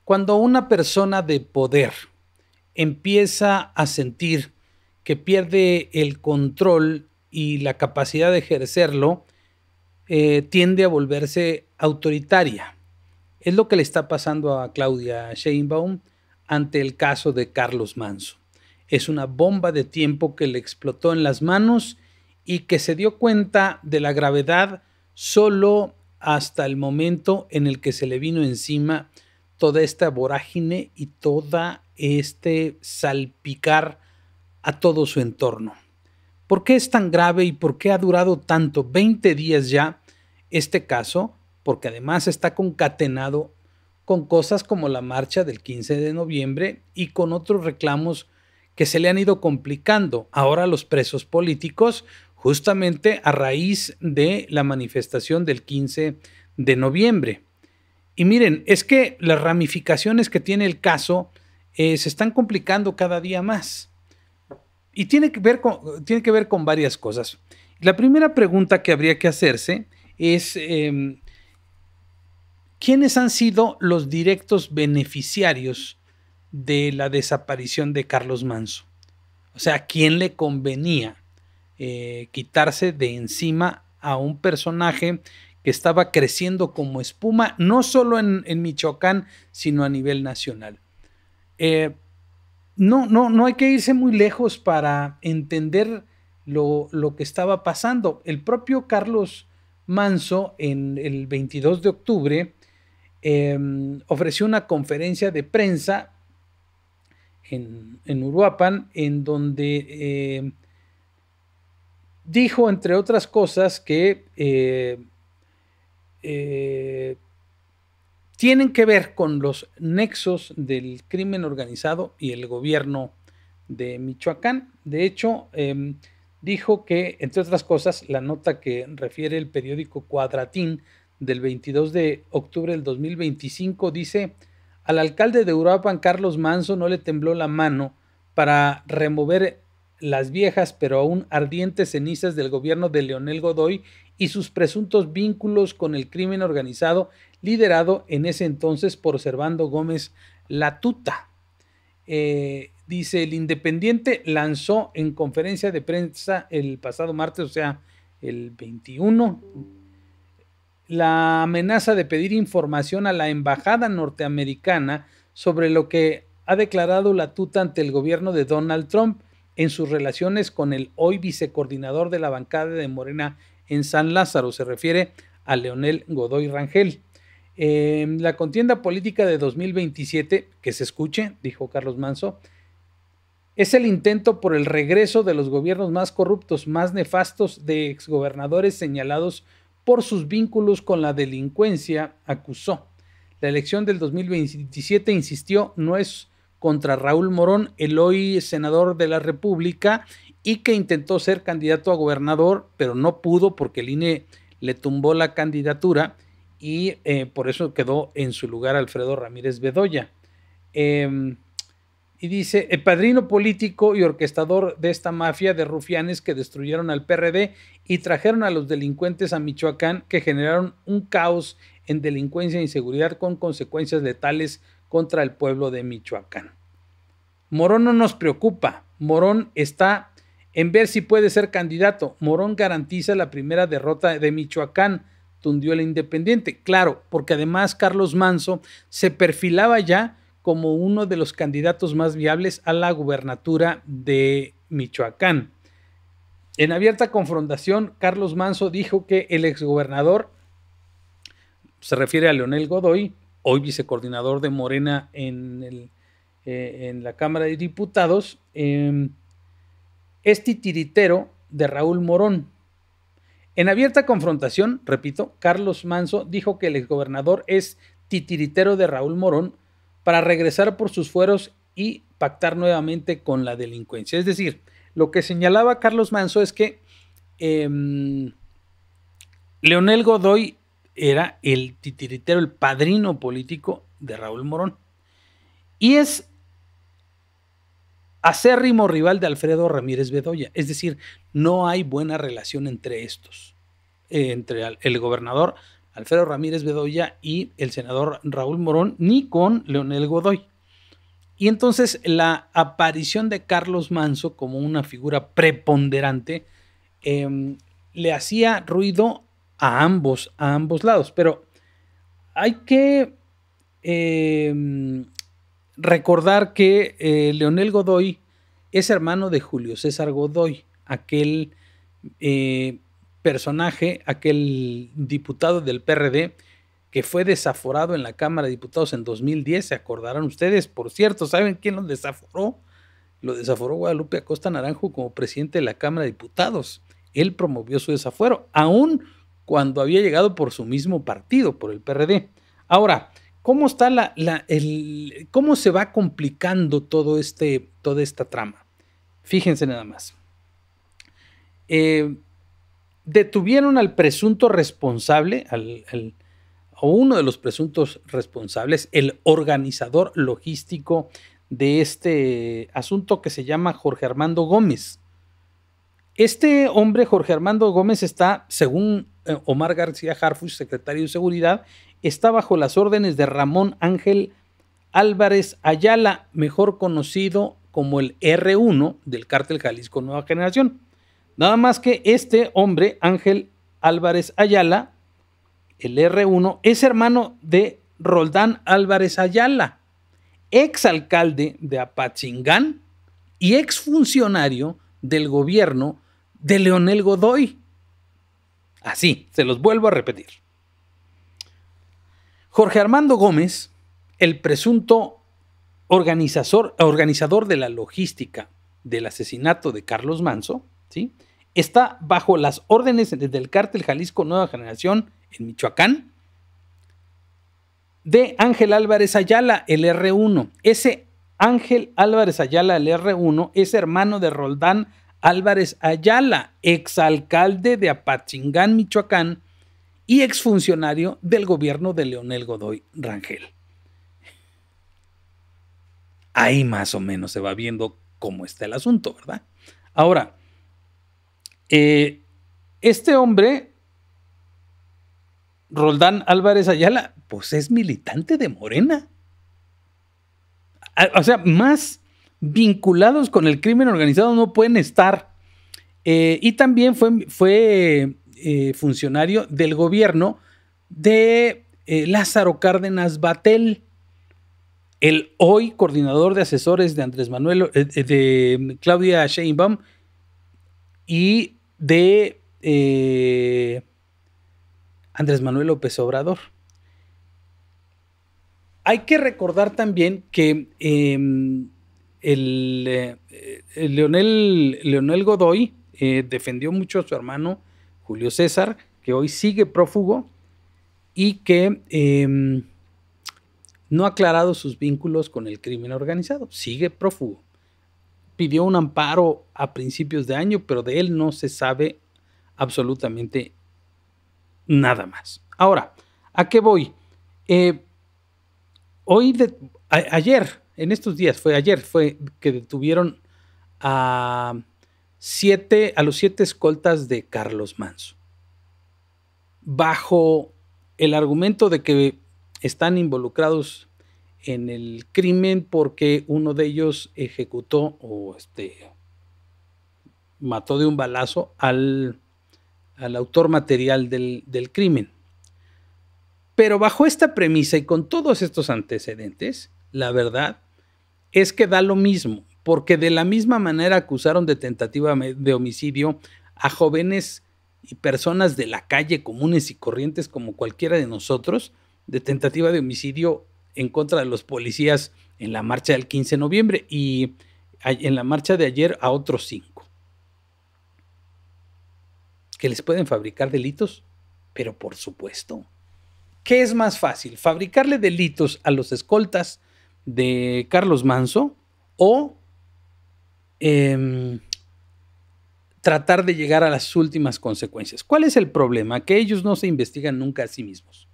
Cuando una persona de poder empieza a sentir que pierde el control y la capacidad de ejercerlo, tiende a volverse autoritaria. Es lo que le está pasando a Claudia Sheinbaum ante el caso de Carlos Manso. Es una bomba de tiempo que le explotó en las manos y que se dio cuenta de la gravedad solo hasta el momento en el que se le vino encima toda esta vorágine y toda este salpicar a todo su entorno. ¿Por qué es tan grave y por qué ha durado tanto? 20 días ya este caso, porque además está concatenado con cosas como la marcha del 15 de noviembre y con otros reclamos que se le han ido complicando ahora a los presos políticos, justamente a raíz de la manifestación del 15 de noviembre. Y miren, es que las ramificaciones que tiene el caso se están complicando cada día más. Y tiene que ver con varias cosas. La primera pregunta que habría que hacerse es, ¿quiénes han sido los directos beneficiarios de la desaparición de Carlos Manso? O sea, ¿a quién le convenía quitarse de encima a un personaje que estaba creciendo como espuma, no solo en Michoacán, sino a nivel nacional? No hay que irse muy lejos para entender lo que estaba pasando. El propio Carlos Manso, en el 22 de octubre, ofreció una conferencia de prensa en Uruapan, en donde dijo, entre otras cosas, que tienen que ver con los nexos del crimen organizado y el gobierno de Michoacán. De hecho, dijo que, entre otras cosas, la nota que refiere el periódico Cuadratín del 22 de octubre del 2025 dice: al alcalde de Uruapan, Carlos Manso, no le tembló la mano para remover las viejas pero aún ardientes cenizas del gobierno de Leonel Godoy y sus presuntos vínculos con el crimen organizado liderado en ese entonces por Servando Gómez Latuta. Dice, el Independiente lanzó en conferencia de prensa el pasado martes, o sea, el 21, la amenaza de pedir información a la embajada norteamericana sobre lo que ha declarado Latuta ante el gobierno de Donald Trump en sus relaciones con el hoy vicecoordinador de la bancada de Morena en San Lázaro. Se refiere a Leonel Godoy Rangel. La contienda política de 2027, que se escuche, dijo Carlos Manso, es el intento por el regreso de los gobiernos más corruptos, más nefastos de exgobernadores señalados por sus vínculos con la delincuencia, acusó. La elección del 2027, insistió, no es contra Raúl Morón, el hoy senador de la República y que intentó ser candidato a gobernador, pero no pudo porque el INE le tumbó la candidatura y por eso quedó en su lugar Alfredo Ramírez Bedoya. Y dice, el padrino político y orquestador de esta mafia de rufianes que destruyeron al PRD y trajeron a los delincuentes a Michoacán, que generaron un caos en delincuencia e inseguridad con consecuencias letales contra el pueblo de Michoacán. Morón no nos preocupa, Morón está en ver si puede ser candidato. Morón garantiza la primera derrota de Michoacán, tundió el Independiente. Claro, porque además Carlos Manso se perfilaba ya como uno de los candidatos más viables a la gubernatura de Michoacán. En abierta confrontación, Carlos Manso dijo que el exgobernador, se refiere a Leonel Godoy, hoy vicecoordinador de Morena en la Cámara de Diputados, es titiritero de Raúl Morón. En abierta confrontación, repito, Carlos Manso dijo que el exgobernador es titiritero de Raúl Morón para regresar por sus fueros y pactar nuevamente con la delincuencia. Es decir, lo que señalaba Carlos Manso es que Leonel Godoy era el titiritero, el padrino político de Raúl Morón. Y es acérrimo rival de Alfredo Ramírez Bedoya. Es decir, no hay buena relación entre estos, entre el gobernador Alfredo Ramírez Bedoya y el senador Raúl Morón, ni con Leonel Godoy. Y entonces la aparición de Carlos Manso como una figura preponderante le hacía ruido a ambos lados. Pero hay que recordar que Leonel Godoy es hermano de Julio César Godoy, aquel personaje, aquel diputado del PRD que fue desaforado en la Cámara de Diputados en 2010, se acordarán ustedes. Por cierto, ¿saben quién lo desaforó? Lo desaforó Guadalupe Acosta Naranjo como presidente de la Cámara de Diputados. Él promovió su desafuero, aun cuando había llegado por su mismo partido, por el PRD. Ahora, ¿cómo está cómo se va complicando toda esta trama? Fíjense nada más. Detuvieron al presunto responsable, o uno de los presuntos responsables, el organizador logístico de este asunto, que se llama Jorge Armando Gómez. Este hombre, Jorge Armando Gómez, está, según Omar García Harfuch, secretario de Seguridad, está bajo las órdenes de Ramón Ángel Álvarez Ayala, mejor conocido como el R1 del Cártel Jalisco Nueva Generación. Nada más que este hombre, Ángel Álvarez Ayala, el R1, es hermano de Roldán Álvarez Ayala, exalcalde de Apatzingán y exfuncionario del gobierno de Leonel Godoy. Así, se los vuelvo a repetir. Jorge Armando Gómez, el presunto organizador de la logística del asesinato de Carlos Manso, ¿sí?, está bajo las órdenes del Cártel Jalisco Nueva Generación en Michoacán de Ángel Álvarez Ayala, el R1. Ese Ángel Álvarez Ayala, el R1, es hermano de Roldán Álvarez Ayala, exalcalde de Apatzingán, Michoacán, y exfuncionario del gobierno de Leonel Godoy Rangel. Ahí más o menos se va viendo cómo está el asunto, ¿verdad? Ahora, este hombre, Roldán Álvarez Ayala, pues es militante de Morena. O sea, más vinculados con el crimen organizado no pueden estar. Y también fue funcionario del gobierno de Lázaro Cárdenas Batel, el hoy coordinador de asesores de Andrés Manuel, de Claudia Sheinbaum y de Andrés Manuel López Obrador. Hay que recordar también que Leonel Godoy defendió mucho a su hermano Julio César, que hoy sigue prófugo y que no ha aclarado sus vínculos con el crimen organizado, sigue prófugo. Pidió un amparo a principios de año, pero de él no se sabe absolutamente nada más. Ahora, ¿a qué voy? Ayer, en estos días, fue que detuvieron a los 7 escoltas de Carlos Manso, bajo el argumento de que están involucrados en el crimen porque uno de ellos ejecutó o mató de un balazo al autor material del crimen. Pero bajo esta premisa y con todos estos antecedentes, la verdad es que da lo mismo, porque de la misma manera acusaron de tentativa de homicidio a jóvenes y personas de la calle comunes y corrientes como cualquiera de nosotros, de tentativa de homicidio en contra de los policías en la marcha del 15 de noviembre y en la marcha de ayer a otros 5. ¿Que les pueden fabricar delitos? Pero por supuesto. ¿Qué es más fácil? ¿Fabricarle delitos a los escoltas de Carlos Manso o tratar de llegar a las últimas consecuencias? ¿Cuál es el problema? Que ellos no se investigan nunca a sí mismos.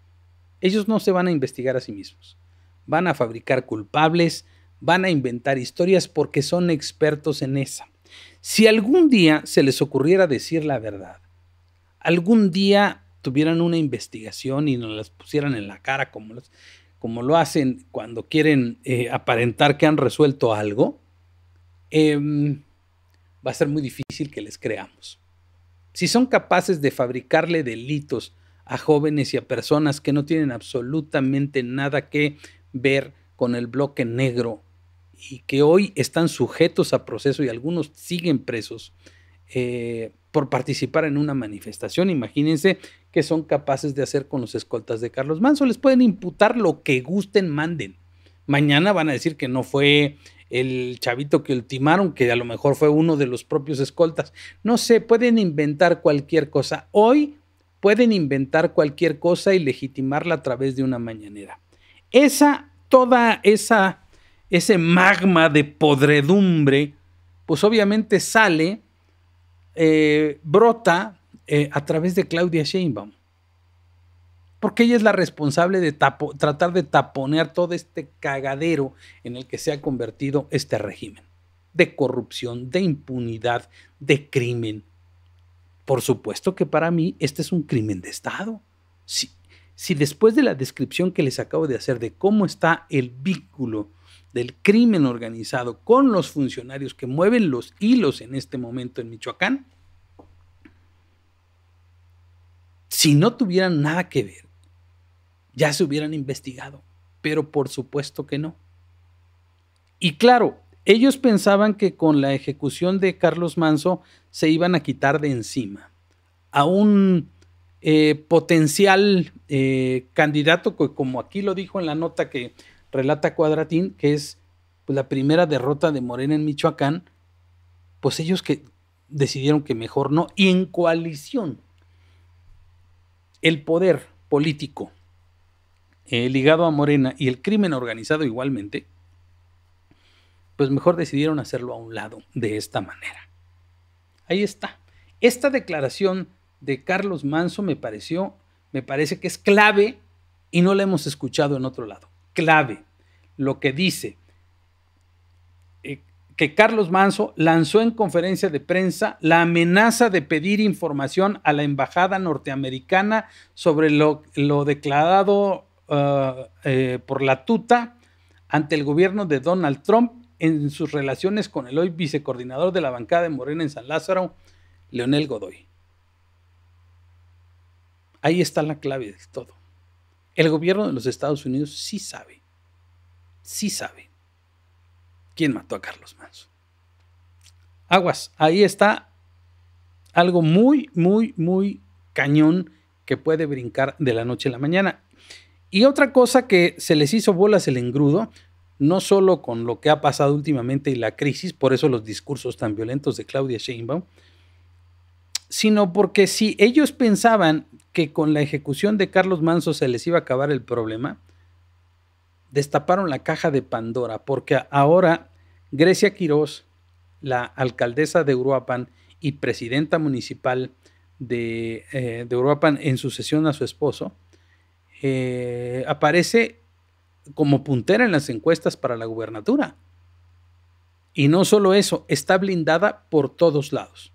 Ellos no se van a investigar a sí mismos. Van a fabricar culpables, van a inventar historias porque son expertos en esa. Si algún día se les ocurriera decir la verdad, algún día tuvieran una investigación y nos las pusieran en la cara como lo hacen cuando quieren aparentar que han resuelto algo, va a ser muy difícil que les creamos. Si son capaces de fabricarle delitos a jóvenes y a personas que no tienen absolutamente nada que ver con el bloque negro y que hoy están sujetos a proceso y algunos siguen presos por participar en una manifestación, imagínense qué son capaces de hacer con los escoltas de Carlos Manso. Les pueden imputar lo que gusten, manden. Mañana van a decir que no fue el chavito que ultimaron, que a lo mejor fue uno de los propios escoltas. No sé, pueden inventar cualquier cosa. Hoy pueden inventar cualquier cosa y legitimarla a través de una mañanera. Ese magma de podredumbre, pues obviamente sale, brota a través de Claudia Sheinbaum. Porque ella es la responsable de tratar de taponear todo este cagadero en el que se ha convertido este régimen de corrupción, de impunidad, de crimen. Por supuesto que para mí este es un crimen de Estado. Si después de la descripción que les acabo de hacer de cómo está el vínculo del crimen organizado con los funcionarios que mueven los hilos en este momento en Michoacán, si no tuvieran nada que ver, ya se hubieran investigado, pero por supuesto que no. Y claro, ellos pensaban que con la ejecución de Carlos Manso se iban a quitar de encima a un potencial candidato, como aquí lo dijo en la nota que relata Cuadratín, que es pues, la primera derrota de Morena en Michoacán, pues ellos que decidieron que mejor no, y en coalición el poder político ligado a Morena y el crimen organizado igualmente, pues mejor decidieron hacerlo a un lado de esta manera. Ahí está. Esta declaración de Carlos Manso me parece que es clave y no la hemos escuchado en otro lado. Clave. Lo que dice que Carlos Manso lanzó en conferencia de prensa la amenaza de pedir información a la embajada norteamericana sobre lo declarado por la tuta ante el gobierno de Donald Trump en sus relaciones con el hoy vicecoordinador de la bancada de Morena en San Lázaro, Leonel Godoy. Ahí está la clave de todo. El gobierno de los Estados Unidos sí sabe quién mató a Carlos Manso. Aguas, ahí está algo muy, muy, muy cañón que puede brincar de la noche a la mañana. Y otra cosa que se les hizo bolas el engrudo, no solo con lo que ha pasado últimamente y la crisis, por eso los discursos tan violentos de Claudia Sheinbaum, sino porque si ellos pensaban que con la ejecución de Carlos Manso se les iba a acabar el problema, destaparon la caja de Pandora, porque ahora Grecia Quirós, la alcaldesa de Uruapan y presidenta municipal de Uruapan en sucesión a su esposo, aparece como puntera en las encuestas para la gubernatura. Y no solo eso, está blindada por todos lados.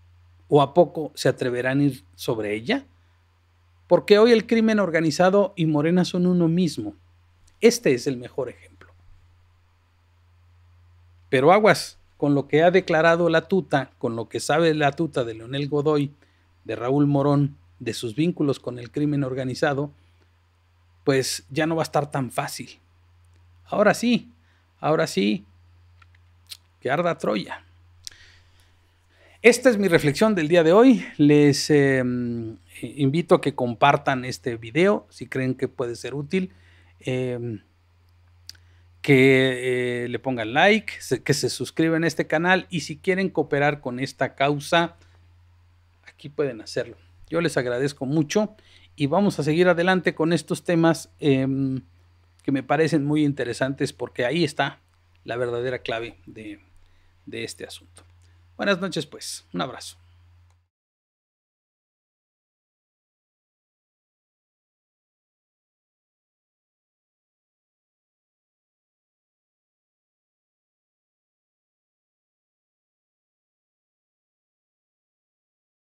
¿O a poco se atreverán a ir sobre ella? Porque hoy el crimen organizado y Morena son uno mismo. Este es el mejor ejemplo. Pero aguas, con lo que ha declarado la tuta, con lo que sabe la tuta de Leonel Godoy, de Raúl Morón, de sus vínculos con el crimen organizado, pues ya no va a estar tan fácil. Ahora sí, que arda Troya. Esta es mi reflexión del día de hoy. Les invito a que compartan este video si creen que puede ser útil, que le pongan like, que se suscriban a este canal y si quieren cooperar con esta causa, aquí pueden hacerlo. Yo les agradezco mucho y vamos a seguir adelante con estos temas que me parecen muy interesantes porque ahí está la verdadera clave de este asunto. Buenas noches, pues. Un abrazo.